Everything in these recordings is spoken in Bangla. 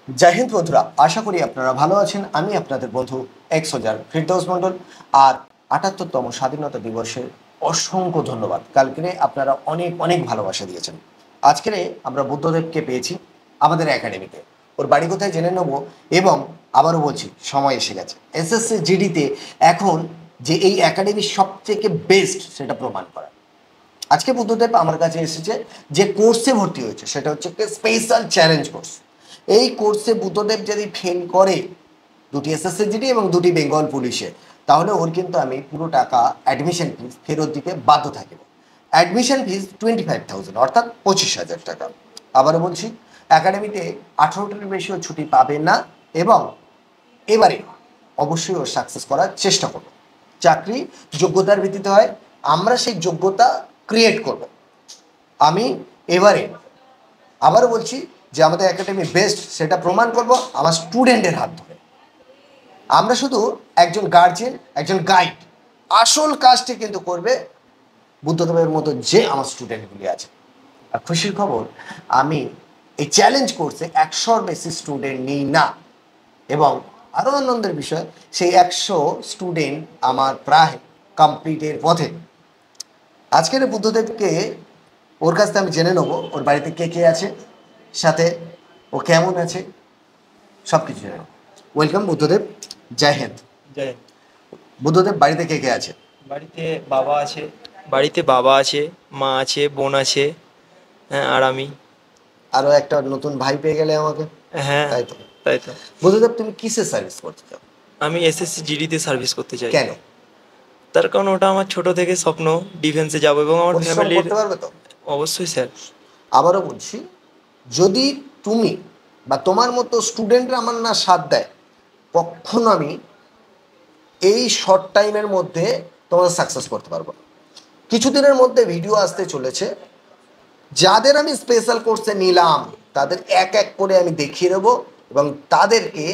জয় হিন্দ বন্ধুরা, আশা করি আপনারা ভালো আছেন। আমি আপনাদের বন্ধু এক্স ফিরদৌস মন্ডল। আর ৭৮তম স্বাধীনতা দিবসের অসংখ্য ধন্যবাদ। কালকে আপনারা অনেক অনেক ভালোবাসা দিয়েছেন। আজকে আমরা বুদ্ধদেবকে পেয়েছি আমাদের একাডেমিতে। ওর বাড়ি কোথায় জেনে নেব। এবং আবারও বলছি, সময় এসে গেছে এসএসসি জিডিতে এখন যে এই একাডেমির সব থেকে বেস্ট সেটা প্রমাণ করা। আজকে বুদ্ধদেব আমার কাছে এসেছে, যে কোর্সে ভর্তি হয়েছে সেটা হচ্ছে একটা স্পেশাল চ্যালেঞ্জ কোর্স। এই কোর্সে বুদ্ধদেব যদি ফেল করে দুটি এসএসসি জিডি এবং দুটি বেঙ্গল পুলিশে, তাহলে ওর কিন্তু আমি পুরো টাকা অ্যাডমিশন ফিস ফেরত দিতে বাধ্য থাকবো। অ্যাডমিশন ফিস 25,000 অর্থাৎ 25,000 টাকা। আবারও বলছি, একাডেমিতে 18টার বেশিও ছুটি পাবে না। এবং এবারে অবশ্যই ও সাকসেস করার চেষ্টা করব। চাকরি যোগ্যতার ভিত্তিতে হয়, আমরা সেই যোগ্যতা ক্রিয়েট করব। আমি এবারে আবারও বলছি যে আমাদের একাডেমি বেস্ট সেটা প্রমাণ করব আমার স্টুডেন্টের হাত ধরে। আমরা শুধু একজন গার্জিয়ান, একজন গাইড, আসল কাজটি কিন্তু করবে বুদ্ধদেবের মতো যে আমার স্টুডেন্টগুলি আছে। আর খুশির খবর, আমি এই চ্যালেঞ্জ কোর্সে 100-র বেশি স্টুডেন্ট নিই না। এবং আরও আনন্দের বিষয়, সেই 100 স্টুডেন্ট আমার প্রায় কমপ্লিটের পথে। আজকের বুদ্ধদেবকে ওর কাছ থেকে আমি জেনে নেবো ওর বাড়িতে কে কে আছে, সাথে ও কেমন আছে, সব কিছু জেনে নেবো। ওয়েলকাম বুদ্ধদেব, জয় হিন্দ। জয়। বুদ্ধদেব, বাড়িতে কে কে আছে? বাড়িতে বাবা আছে, মা আছে, বোন আছে, হ্যাঁ, আর আমি। আরও একটা নতুন ভাই পেয়ে গেলে আমাকে। হ্যাঁ, তাই তো। তাই তো। বুদ্ধদেব, তুমি কিসে সার্ভিস করতে চাও? আমি এসএসসি জিডিতে সার্ভিস করতে চাই। কেন? তার কারণ ওটা আমার ছোট থেকে স্বপ্ন, ডিফেন্সে যাব এবং আমার পরিশ্রম ফ্যামিলির। করতে পারবে তো? অবশ্যই স্যার। আবারও বলছি, যদি তুমি বা তোমার মতো স্টুডেন্টরা আমার না সাথ দেয়, কখনো আমি এই শর্ট টাইমের মধ্যে তোমাদের সাকসেস করতে পারবো না। কিছুদিনের মধ্যে ভিডিও আসতে চলেছে, যাদের আমি স্পেশাল কোর্সে নিলাম তাদের এক এক করে আমি দেখিয়ে দেবো। এবং তাদেরকে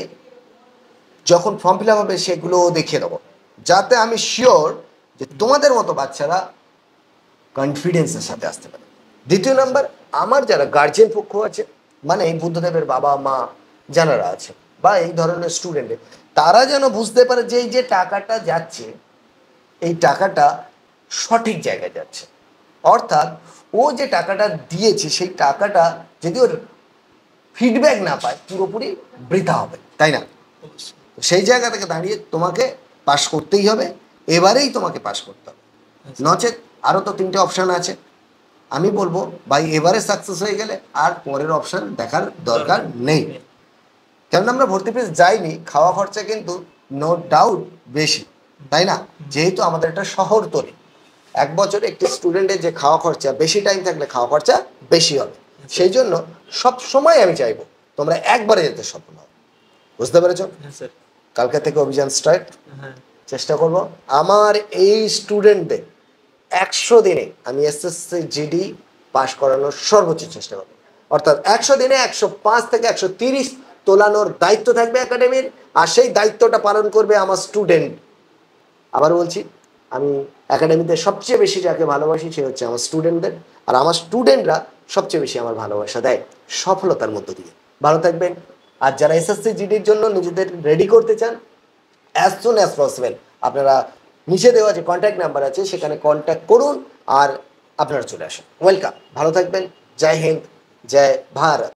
যখন ফর্ম ফিল আপ হবে সেগুলো দেখিয়ে দেবো, যাতে আমি শিওর যে তোমাদের মতো বাচ্চারা কনফিডেন্সের সাথে আসতে পারে। দ্বিতীয় নাম্বার, আমার যারা গার্জেন পক্ষ আছে, মানে এই বুদ্ধদেবের বাবা মা যারা আছে বা এই ধরনের স্টুডেন্টের, তারা যেন বুঝতে পারে যে এই যে টাকাটা যাচ্ছে, এই টাকাটা সঠিক জায়গায় যাচ্ছে। অর্থাৎ ও যে টাকাটা দিয়েছে সেই টাকাটা যদি ওর ফিডব্যাক না পায়, পুরোপুরি বৃথা হবে, তাই না? তো সেই জায়গা থেকে দাঁড়িয়ে তোমাকে পাস করতেই হবে, এবারেই তোমাকে পাস করতে হবে। নচেত আরও তো 3টে অপশান আছে। আমি বলবো ভাই, এবারে সাকসেস হয়ে গেলে আর পরের অপশান দেখার দরকার নেই। কেননা আমরা ভর্তি ফিস যাইনি, খাওয়া খরচা কিন্তু নো ডাউট বেশি, তাই না? যেহেতু আমাদের একটা শহরতলি, 1 বছরে একটি স্টুডেন্টের যে খাওয়া খরচা, বেশি টাইম থাকলে খাওয়া খরচা বেশি হবে। সেই জন্য সব সময় আমি চাইবো তোমরা একবারে যেতে সফল হও। বুঝতে পেরেছো? হ্যাঁ স্যার। কালকে থেকে অভিযান স্টার্ট। হ্যাঁ। চেষ্টা করব আমার এই স্টুডেন্টদের 100 দিনে আমি এসএসসি জিডি পাস করানোর সর্বোচ্চ চেষ্টা করব। অর্থাৎ 100 দিনে 105 থেকে 130 তোলানোর দায়িত্ব থাকবে একাডেমির। আর সেই দায়িত্বটা পালন করবে আমার স্টুডেন্ট। আবার বলছি, আমি একাডেমিতে সবচেয়ে বেশি যাকে ভালোবাসি সে হচ্ছে আমার স্টুডেন্টদের। আর আমার স্টুডেন্টরা সবচেয়ে বেশি আমার ভালোবাসা দেয় সফলতার মধ্য দিয়ে। ভালো থাকবেন। আর যারা এসএসসি জিডির জন্য নিজেদের রেডি করতে চান, অ্যাজ সুন অ্যাজ পসিবল আপনারা নিচে দেওয়া যে কন্ট্যাক্ট নাম্বার আছে সেখানে কন্ট্যাক্ট করুন আর আপনারা চলে আসুন। ওয়েলকাম। ভালো থাকবেন। জয় হিন্দ, জয় ভারত।